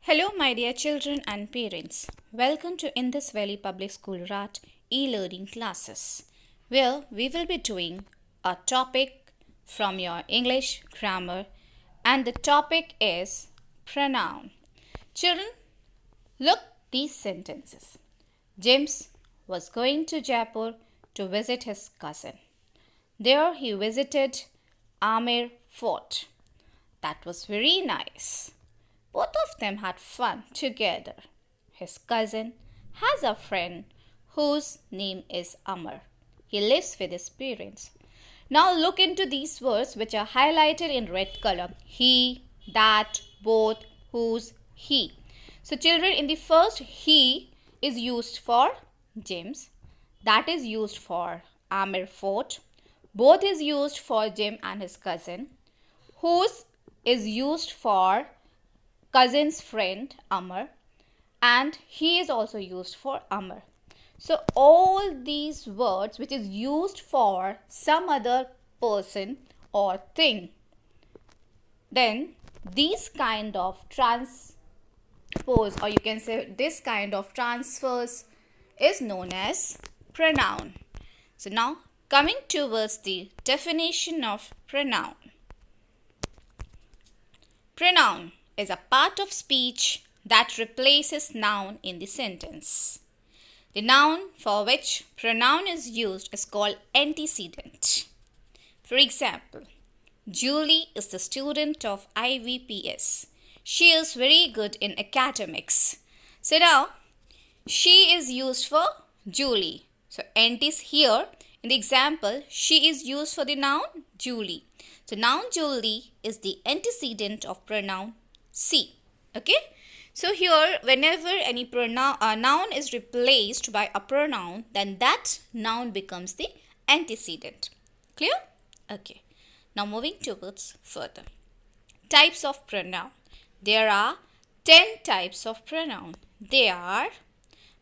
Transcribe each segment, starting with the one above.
Hello, my dear children and parents. Welcome to Indus Valley Public School RAT e-learning classes, where we will be doing a topic from your English grammar, and the topic is pronoun. Children, look these sentences. James was going to Jaipur to visit his cousin. There he visited Amer Fort. That was very nice. Both of them had fun together. His cousin has a friend whose name is Amar. He lives with his parents. Now look into these words which are highlighted in red color. He, that, both, whose, he. So children, in the first, he is used for James. That is used for Amir Fort. Both is used for Jim and his cousin. Whose is used for cousin's friend Amar, and he is also used for Amar. So all these words which is used for some other person or thing, then these kind of transpose, or you can say this kind of transfers, is known as pronoun. So now coming towards the definition of pronoun. Pronoun is a part of speech that replaces noun in the sentence. The noun for which pronoun is used is called antecedent. For example, Julie is the student of IVPS. She is very good in academics. So now, she is used for Julie. So antes here, in the example, she is used for the noun Julie. So noun Julie is the antecedent of pronoun she. Okay. So here, whenever any noun is replaced by a pronoun, then that noun becomes the antecedent. Clear? Okay. Now moving towards further. Types of pronoun. There are 10 types of pronoun. They are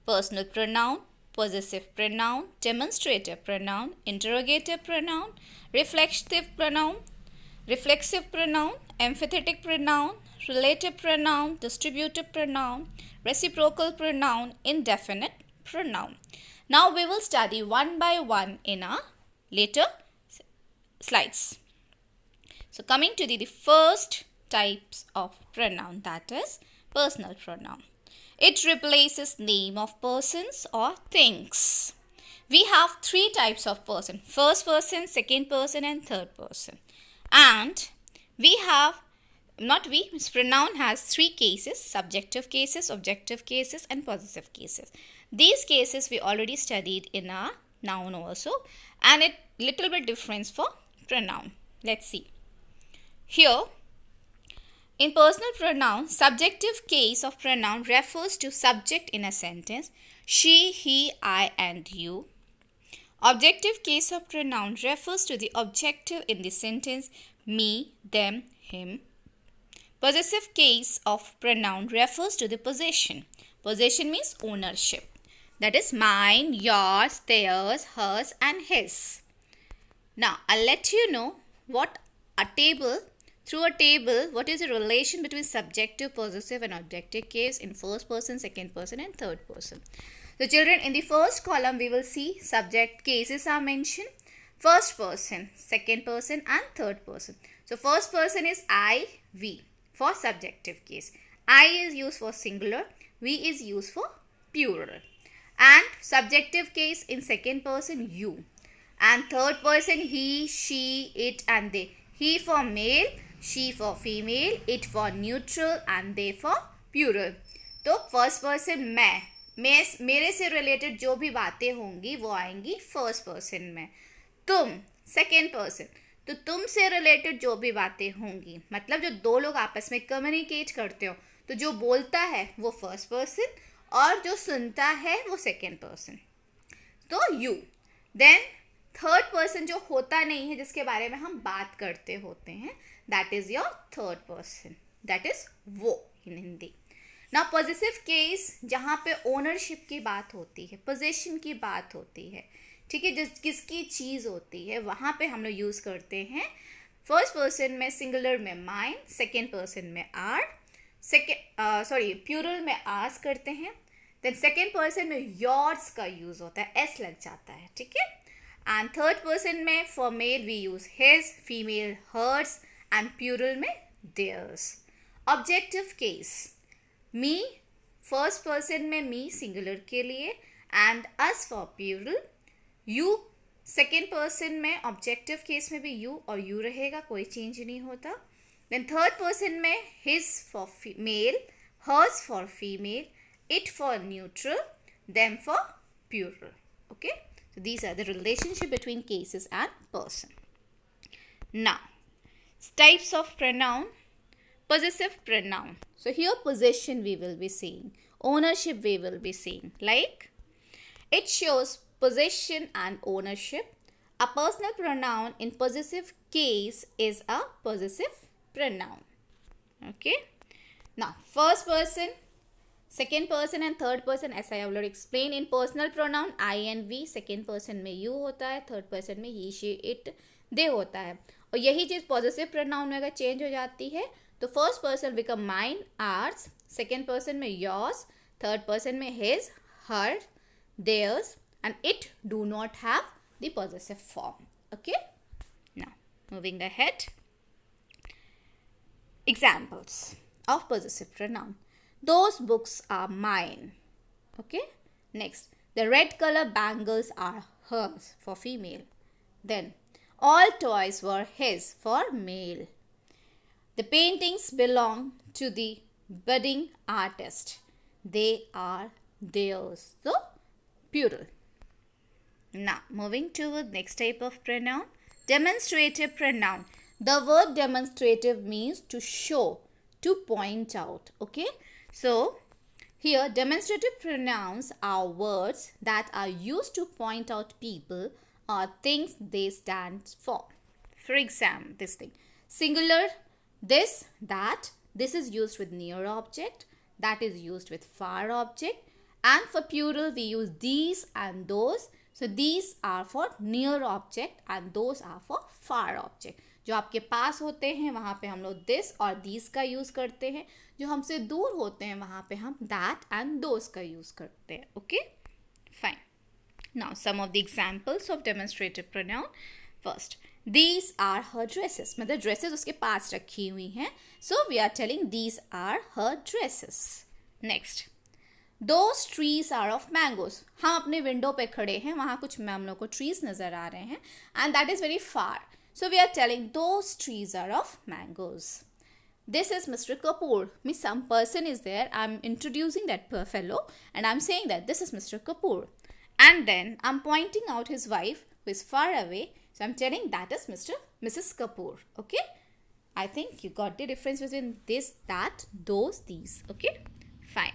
personal pronoun, possessive pronoun, demonstrative pronoun, interrogative pronoun, reflexive pronoun, emphatic pronoun, relative pronoun, distributive pronoun, reciprocal pronoun, indefinite pronoun. Now we will study one by one in our later slides. So coming to the first types of pronoun, that is personal pronoun. It replaces name of persons or things. We have three types of person: first person, second person, and third person. And pronoun has three cases: subjective cases, objective cases, and possessive cases. These cases we already studied in our noun also, and it little bit difference for pronoun. Let's see. Here, in personal pronoun, subjective case of pronoun refers to subject in a sentence: she, he, I, and you. Objective case of pronoun refers to the objective in the sentence: me, them, him. Possessive case of pronoun refers to the possession. Possession means ownership. That is mine, yours, theirs, hers, and his. Now, I'll let you know what is the relation between subjective, possessive, and objective case in first person, second person, and third person. So children, in the first column, we will see subject cases are mentioned: first person, second person, and third person. So first person is I, we for subjective case. I is used for singular, we is used for plural. And subjective case in second person, you. And third person, he, she, it, and they. He for male, she for female, it for neutral, and they for plural. तो first person मैं मेरे से related जो भी बातें होंगी वो आएंगी फर्स्ट पर्सन में. तुम सेकेंड पर्सन, तो तुम से रिलेटेड जो भी बातें होंगी, मतलब जो दो लोग आपस में कम्युनिकेट करते हो, तो जो बोलता है वो फर्स्ट पर्सन और जो सुनता है वो सेकेंड पर्सन, तो यू. देन थर्ड पर्सन जो होता नहीं है, जिसके बारे में हम बात करते होते हैं, that is your third person, that is वो इन हिंदी. ना पॉजिटिव केस, जहाँ पे ओनरशिप की बात होती है, पोजेशन की बात होती है, ठीक है, जिस किसकी चीज़ होती है, वहाँ पे हम लोग यूज़ करते हैं फर्स्ट पर्सन में सिंगुलर में माइन, सेकेंड पर्सन में आर, सेकेंड प्यूरल में आस करते हैं, देन सेकेंड पर्सन में योर्स का यूज होता है, एस लग जाता है, ठीक है. एंड थर्ड पर्सन में for male we use his, female hers, and plural में theirs. Objective case, me first person में मी सिंगुलर के लिए and us for plural. You second person में ऑब्जेक्टिव केस में भी यू और यू रहेगा, कोई चेंज नहीं होता. देन थर्ड पर्सन में his for male, hers for female, it for neutral, them for plural. Okay, so these are the relationship between cases and person. Now, types of pronoun. Possessive pronoun. So here possession we will be seeing, ownership we will be seeing. Like, it shows possession and ownership. A personal pronoun in possessive case is a possessive pronoun. Okay, now first person, second person and third person, as I already explained. In personal pronoun I and we, second person में you होता है, third person में he, she, it, they होता है. और यही चीज़ possessive pronoun में अगर चेंज हो जाती है तो first person become mine, ours, second person में yours, third person में his, her, theirs, and it do not have the possessive form. Okay, now moving ahead. Examples of possessive pronoun. Those books are mine. Okay. Next, the red color bangles are hers for female. Then, all toys were his for male. The paintings belong to the budding artist. They are theirs. So, plural. Now, moving to the next type of pronoun. Demonstrative pronoun. The word demonstrative means to show, to point out. Okay. So, here demonstrative pronouns are words that are used to point out people or things they stand for. For example, this thing. Singular, this, that. This is used with near object. That is used with far object. And for plural, we use these and those. So, these are for near object and those are for far object. जो आपके पास होते हैं वहाँ पे हम लोग this और these का यूज़ करते हैं. जो हमसे दूर होते हैं वहाँ पे हम that and those का यूज़ करते हैं. Okay? Fine. Now, some of the examples of demonstrative pronoun. First, these are her dresses. मतलब dresses उसके पास रखी हुई हैं. So, we are telling these are her dresses. Next, those trees are of mangoes. हम अपने window पे खड़े हैं, वहाँ कुछ हम लोग को trees नज़र आ रहे हैं and that is very far. So, we are telling those trees are of mangoes. This is Mr. Kapoor. Means some person is there. I'm introducing that fellow and I'm saying that this is Mr. Kapoor. And then I'm pointing out his wife who is far away. So, I'm telling that is Mrs. Kapoor. Okay. I think you got the difference between this, that, those, these. Okay. Fine.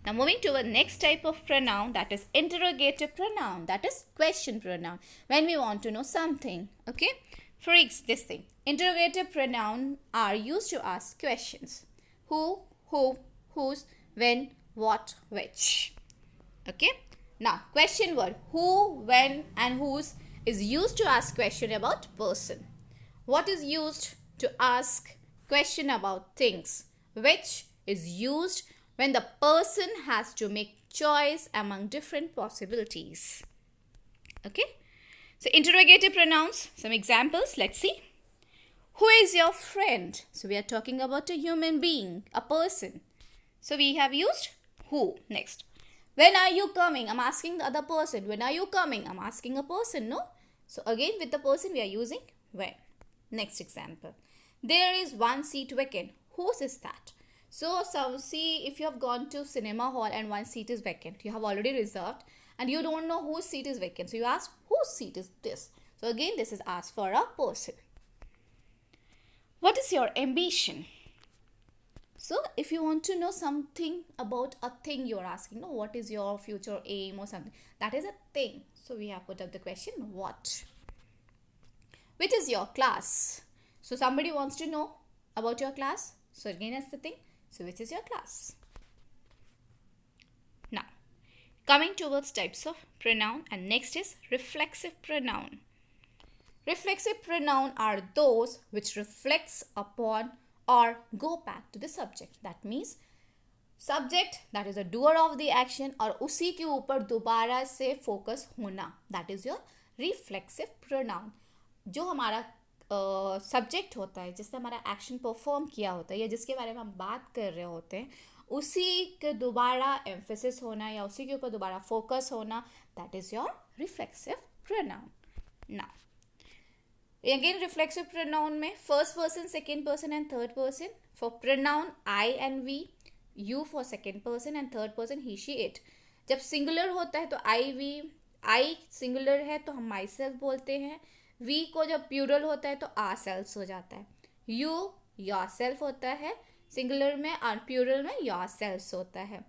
Now, moving to the next type of pronoun, that is interrogative pronoun. That is question pronoun. When we want to know something. Okay. For this thing, interrogative pronoun are used to ask questions. Who, whose, when, what, which. Okay. Now, question word. Who, when, and whose is used to ask question about person. What is used to ask question about things? Which is used when the person has to make choice among different possibilities. Okay. So, interrogative pronouns, some examples, let's see. Who is your friend? So, we are talking about a human being, a person. So, we have used who. Next, when are you coming? I'm asking the other person. When are you coming? I'm asking a person, no? So, again with the person we are using when. Next example. There is one seat vacant. Whose is that? So, see if you have gone to cinema hall and one seat is vacant. You have already reserved. And you don't know whose seat is vacant. So, you ask, whose seat is this? So, again, this is asked for a person. What is your ambition? So, if you want to know something about a thing, you are asking, no, what is your future aim or something? That is a thing. So, we have put up the question, what? Which is your class? So, somebody wants to know about your class. So, again, that's the thing. So, which is your class? Now, coming towards types of pronoun, and next is reflexive pronoun. Reflexive pronoun are those which reflects upon or go back to the subject. That means subject, that is the doer of the action, और उसी के ऊपर दोबारा से focus होना, that is your reflexive pronoun. जो हमारा subject होता है, जिससे हमारा एक्शन परफॉर्म किया होता है या जिसके बारे में हम बात कर रहे होते हैं, उसी के दोबारा एम्फेसिस होना या उसी के ऊपर दोबारा फोकस होना, that is your reflexive pronoun. Now again reflexive pronoun में first person, second person and third person. For pronoun I and we, you for second person and third person he she it. जब singular होता है तो आई we, I singular है तो हम my self बोलते हैं. वी को जब प्यूरल होता है तो आर सेल्फ हो जाता है. यू योर सेल्फ होता है सिंगुलर में, और प्यूरल में योर सेल्फ होता है.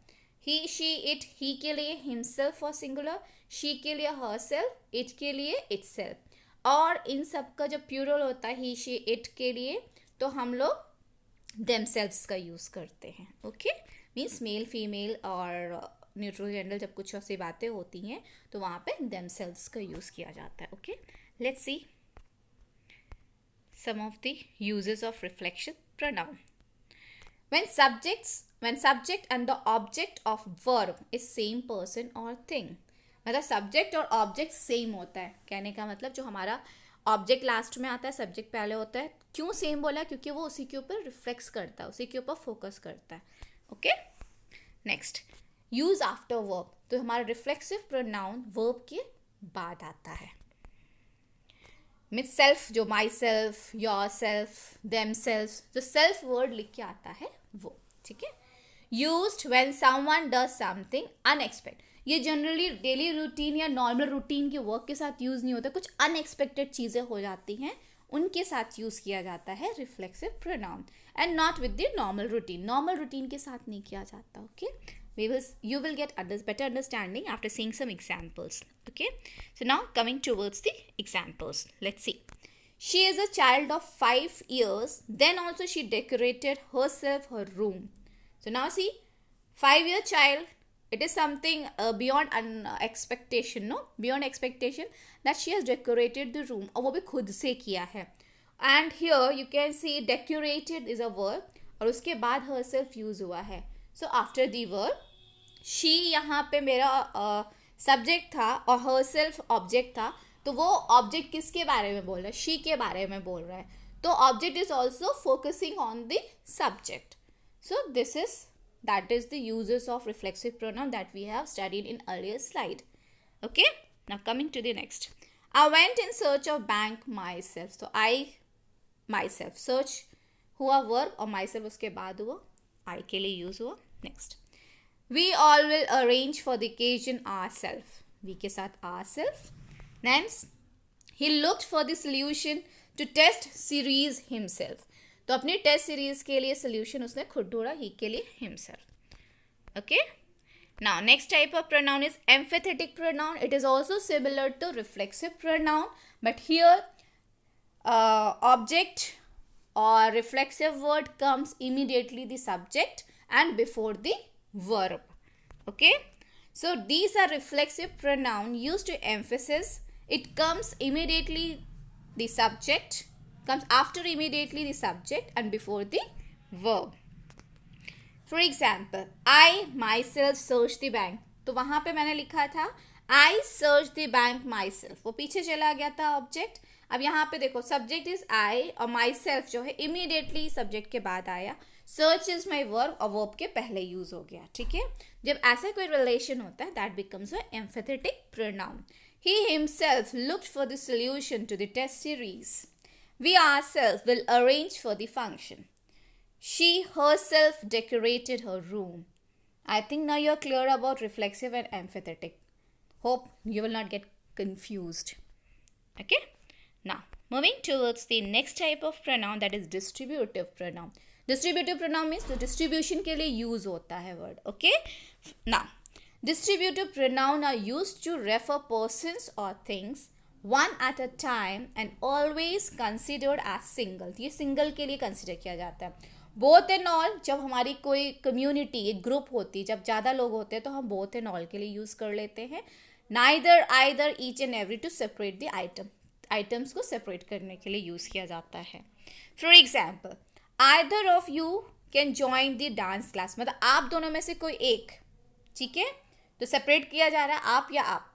ही शी इट, ही के लिए हिमसेल्फ और सिंगुलर, शी के लिए हर सेल्फ, इट के लिए इट सेल्फ. और इन सब का जब प्यूरल होता है ही शी इट के लिए, तो हम लोग देमसेल्व्स का यूज़ करते हैं. ओके, मीन्स मेल फीमेल और न्यूट्रल जेंडर जब कुछ ऐसी बातें होती हैं तो वहाँ पे देमसेल्व्स का यूज़ किया जाता है. Okay, let's see some of the uses of reflexive pronoun. When subject and the object of verb is same person or thing. मतलब सब्जेक्ट और ऑब्जेक्ट सेम होता है. कहने का मतलब जो हमारा ऑब्जेक्ट लास्ट में आता है, सब्जेक्ट पहले होता है. क्यों सेम बोला? क्योंकि वो उसी के ऊपर रिफ्लेक्स करता है, उसी के ऊपर फोकस करता है. Okay, next use after verb. तो हमारा रिफ्लेक्सिव प्रोनाउन वर्ब के बाद आता है. मीन्स सेल्फ, जो my self, your self, them self, जो सेल्फ वर्ड लिख के आता है वो. ठीक है. Used when someone does something unexpected. ये जनरली डेली रूटीन या नॉर्मल रूटीन के वर्क के साथ यूज नहीं होता. कुछ अनएक्सपेक्टेड चीज़ें हो जाती हैं, उनके साथ यूज किया जाता है reflexive pronoun, and not with the normal routine. Normal routine के साथ नहीं किया जाता. Okay, you will get better understanding after seeing some examples. Okay, so now coming towards the examples, let's see. She is a child of 5 years, then also she decorated herself her room. So now see, 5-year child, it is something beyond expectation, no, beyond expectation that she has decorated the room, और वो भी खुद से किया है. And here you can see decorated is a verb और उसके बाद herself use हुआ है. So after the verb she, यहाँ पे मेरा सब्जेक्ट था और herself ऑब्जेक्ट था, तो वो ऑब्जेक्ट किसके बारे में बोल रहा है? she के बारे में बोल रहा है. तो object is also focusing on the subject. So that is the uses of reflexive pronoun that we have studied in earlier slide. Okay, now coming to the next. I went in search of bank myself. So I myself, search हुआ verb और myself उसके बाद हुआ, I के लिए use हुआ. Next, we all will arrange for the occasion ourselves. We के साथ ourselves. Next, he looked for the solution to test series himself. तो अपनी टेस्ट सीरीज के लिए सोल्यूशन उसने खुद ढूंढा, ही के लिए himself. Okay, now next type of pronoun is emphatic pronoun. It is also similar to reflexive pronoun, but here object or reflexive word comes immediately the subject and before the verb. Okay, so these are reflexive pronoun used to emphasis. It comes immediately the subject, comes after immediately the subject and before the verb. For example, I myself searched the bank. तो वहाँ पे मैंने लिखा था I searched the bank myself. वो पीछे चला गया था ऑब्जेक्ट. अब यहाँ पे देखो सब्जेक्ट इज I और myself जो है इमीडिएटली सब्जेक्ट के बाद आया. सर्च इज माई वर्ब और वर्ब के पहले यूज हो गया. ठीक है, जब ऐसा कोई रिलेशन होता है that becomes a emphatic pronoun. He himself looked for the solution to the test series. We ourselves will arrange for the function. She herself decorated her room. I think now you're clear about reflexive and empathetic. Hope you will not get confused. Okay? Now, moving towards the next type of pronoun, that is distributive pronoun. Distributive pronoun means the distribution के लिए use होता है word. Okay? Now, distributive pronoun are used to refer persons or things one at a time and always considered as single. ये single के लिए consider किया जाता है. Both and all, जब हमारी कोई community, एक group होती है, जब ज़्यादा लोग होते हैं तो हम both and all के लिए use कर लेते हैं. Neither, either, each and every to separate the item. Items को separate करने के लिए use किया जाता है. For example, either of you can join the dance class, मतलब आप दोनों में से कोई एक, ठीक है, तो सेपरेट किया जा रहा है आप या आप.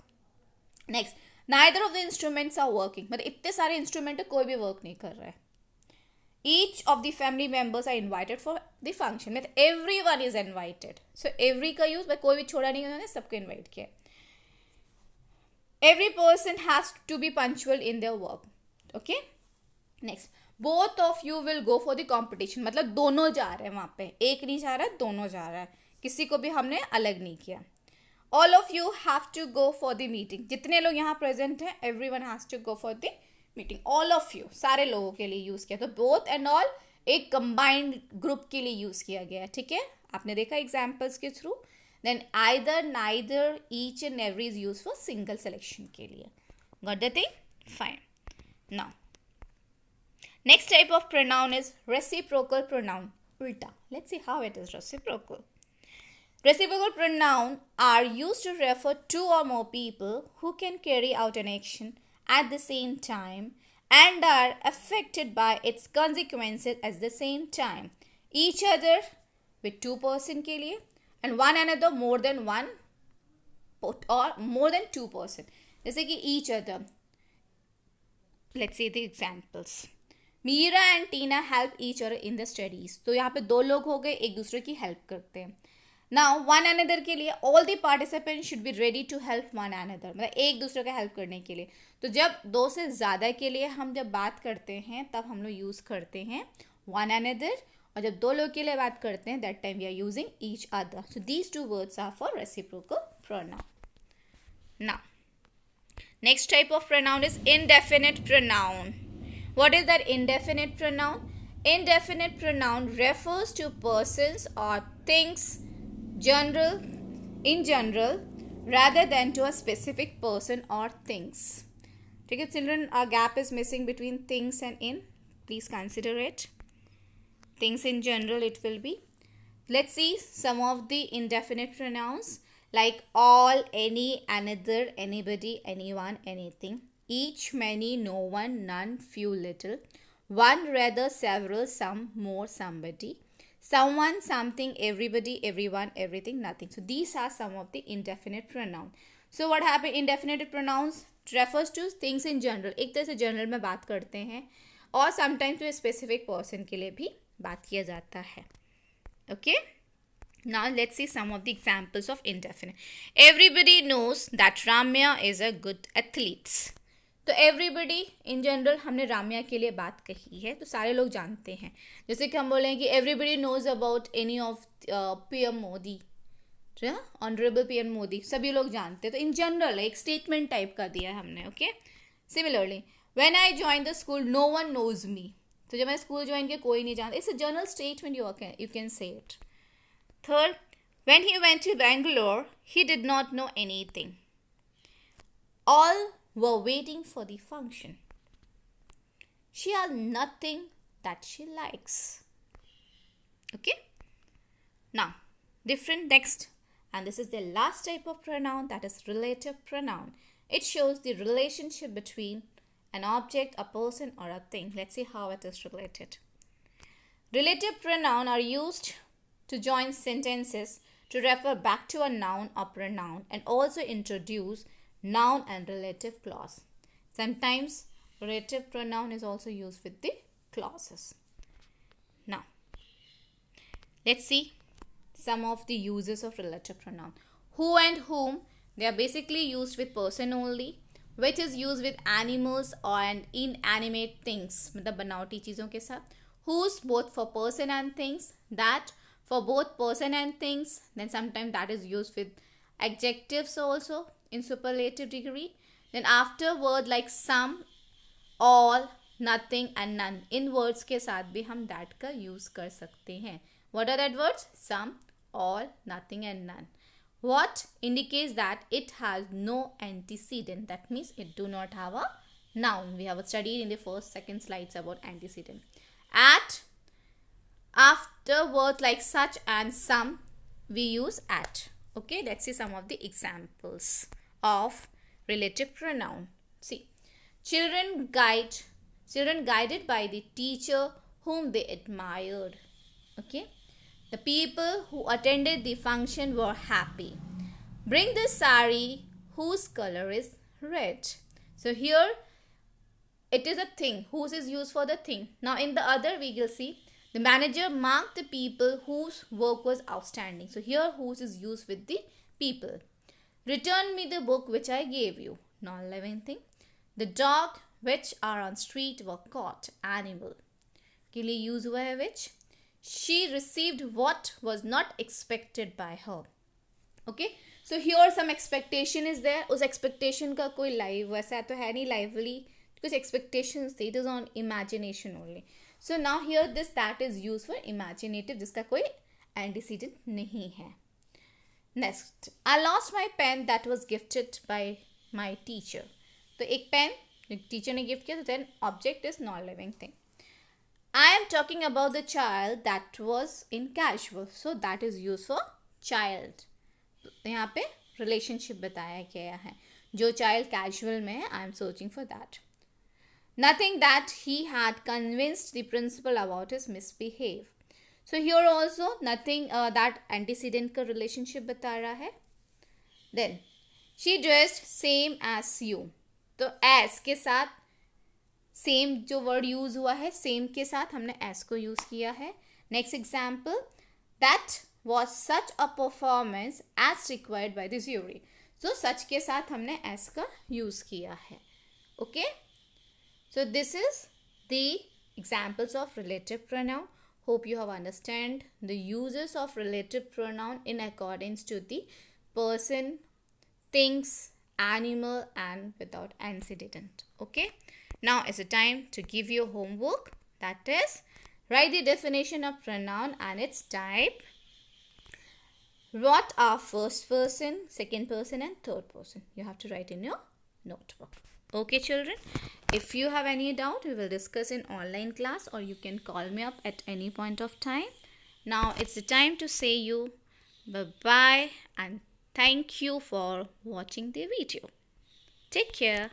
Next, neither of the instruments are working, मतलब इतने सारे इंस्ट्रूमेंट है कोई भी वर्क नहीं कर रहा है. Each of the family members are invited for the function, मतलब every one is invited. So every का यूज, कोई भी छोड़ा नहीं, उन्होंने सबको इन्वाइट किया. Every person has to be punctual in their work. Okay, next, both of you will go for the competition, मतलब दोनों जा रहे हैं वहाँ पे, एक नहीं जा रहा है, दोनों जा रहा है, किसी को भी हमने अलग नहीं किया. All of you have to go for the meeting, जितने लोग यहाँ प्रेजेंट हैं every one has to go for the meeting. All of you सारे लोगों के लिए यूज किया, तो बोथ एंड ऑल एक कंबाइंड ग्रुप के लिए यूज किया गया है. ठीक है, आपने देखा एग्जाम्पल्स के थ्रू. Then either, neither, each and every is use for single selection के लिए. Got the thing? Fine. Now next type of pronoun is reciprocal pronoun. Ulta. Let's see how it is reciprocal. Reciprocal pronoun are used to refer two or more people who can carry out an action at the same time and are affected by its consequences at the same time. Each other with two person के लिए and one another more than one or more than two person. जैसे कि each other. Let's see the examples. Meera and Tina help each other in the studies, तो यहाँ पे दो लोग हो गए, एक दूसरे की हेल्प करते हैं. नाउ वन अनदर के लिए all the participant should be ready to help one another, मतलब एक दूसरे का हेल्प करने के लिए. तो जब दो से ज़्यादा के लिए हम जब बात करते हैं तब हम लोग यूज़ करते हैं वन अनदर, और जब दो लोग के लिए बात करते हैं that time we are using each other. So these two words are for reciprocal pronoun. Now next type of pronoun is indefinite pronoun. What is that indefinite pronoun? Indefinite pronoun refers to persons or things in general rather than to a specific person or things. ठीक है children, a gap is missing between things and in. Please consider it. Things in general it will be. Let's see some of the indefinite pronouns like all, any, another, anybody, anyone, anything. Each, many, no one, none, few, little. One, rather, several, some, more, somebody. Someone, something, everybody, everyone, everything, nothing. So these are some of the indefinite pronouns. So what happened? Indefinite pronouns refers to things in general. एक तरह से general में बात करते हैं और sometimes to a specific person के लिए भी बात किया जाता है. Okay? Now let's see some of the examples of indefinite. Everybody knows that Ramya is a good athlete. तो एवरीबडी इन जनरल हमने राम्या के लिए बात कही है, तो सारे लोग जानते हैं. जैसे कि हम बोलें कि everybody knows about any of PM Modi, honourable PM Modi, सभी लोग जानते हैं. तो इन जनरल एक स्टेटमेंट टाइप का दिया है हमने. Okay, similarly when I join the school no one knows me, तो जब मैं स्कूल ज्वाइन किया कोई नहीं जानता. It's a general statement, you can say it. Third, when he went to Bangalore he did not know anything. All were waiting for the function. She had nothing that she likes. Okay? Now, different next. And this is the last type of pronoun, that is relative pronoun. It shows the relationship between an object, a person, or a thing. Let's see how it is related. Relative pronoun are used to join sentences to refer back to a noun or pronoun and also introduce noun and relative clause. Sometimes relative pronoun is also used with the clauses. Now, let's see some of the uses of relative pronoun. Who and whom, they are basically used with person only, which is used with animals and inanimate things, मतलब बनावटी चीज़ों के साथ. Whose, both for person and things. That, for both person and things. Then sometimes that is used with adjectives also in superlative degree. Then after word like some, all, nothing and none, in words के साथ भी हम that का use कर सकते हैं. What are that words? Some, all, nothing and none. What indicates that it has no antecedent. That means it do not have a noun. We have studied in the first, second slides about antecedent. At, after words like such and some, we use at. Okay, let's see some of the examples of relative pronoun. See, children guided by the teacher whom they admired. Okay, the people who attended the function were happy. Bring the sari whose color is red. So here it is a thing. Whose is used for the thing. Now in the other we will see the manager marked the people whose work was outstanding. So here whose is used with the people. Return me the book which I gave you. Non-living thing. The dog which are on street were caught. Animal के लिए use हुआ है which. She received what was not expected by her. Okay, so here some expectation is there. उस expectation का कोई live वैसा तो है नहीं lively. कुछ expectations थे. It is on imagination only. So now here this that is used for imaginative जिसका कोई antecedent नहीं है. Next, I lost my pen that was gifted by my teacher. तो एक pen टीचर ने गिफ्ट किया तो then object is non-living thing. I am talking about the child that was in casual. So that is used for child. यहाँ पे relationship बताया गया है. जो child casual में है, I am searching for that. Nothing that he had convinced the principal about his misbehave. So here also nothing that antecedent का relationship बता रहा है. Then she dressed same as you. तो as के साथ same जो वर्ड यूज हुआ है सेम के साथ हमने एस को यूज किया है. Next example that was such a performance as required by the jury. So such के साथ हमने एस का यूज किया है. Okay, so this is the examples of relative pronoun. Hope you have understand the uses of relative pronoun in accordings to the person, things, animal and without antecedent. Okay, now is the time to give you homework. That is, write the definition of pronoun and its type. What are first person, second person and third person? You have to write in your notebook. Okay children, if you have any doubt we will discuss in online class or you can call me up at any point of time. Now it's the time to say you bye bye and thank you for watching the video. Take care.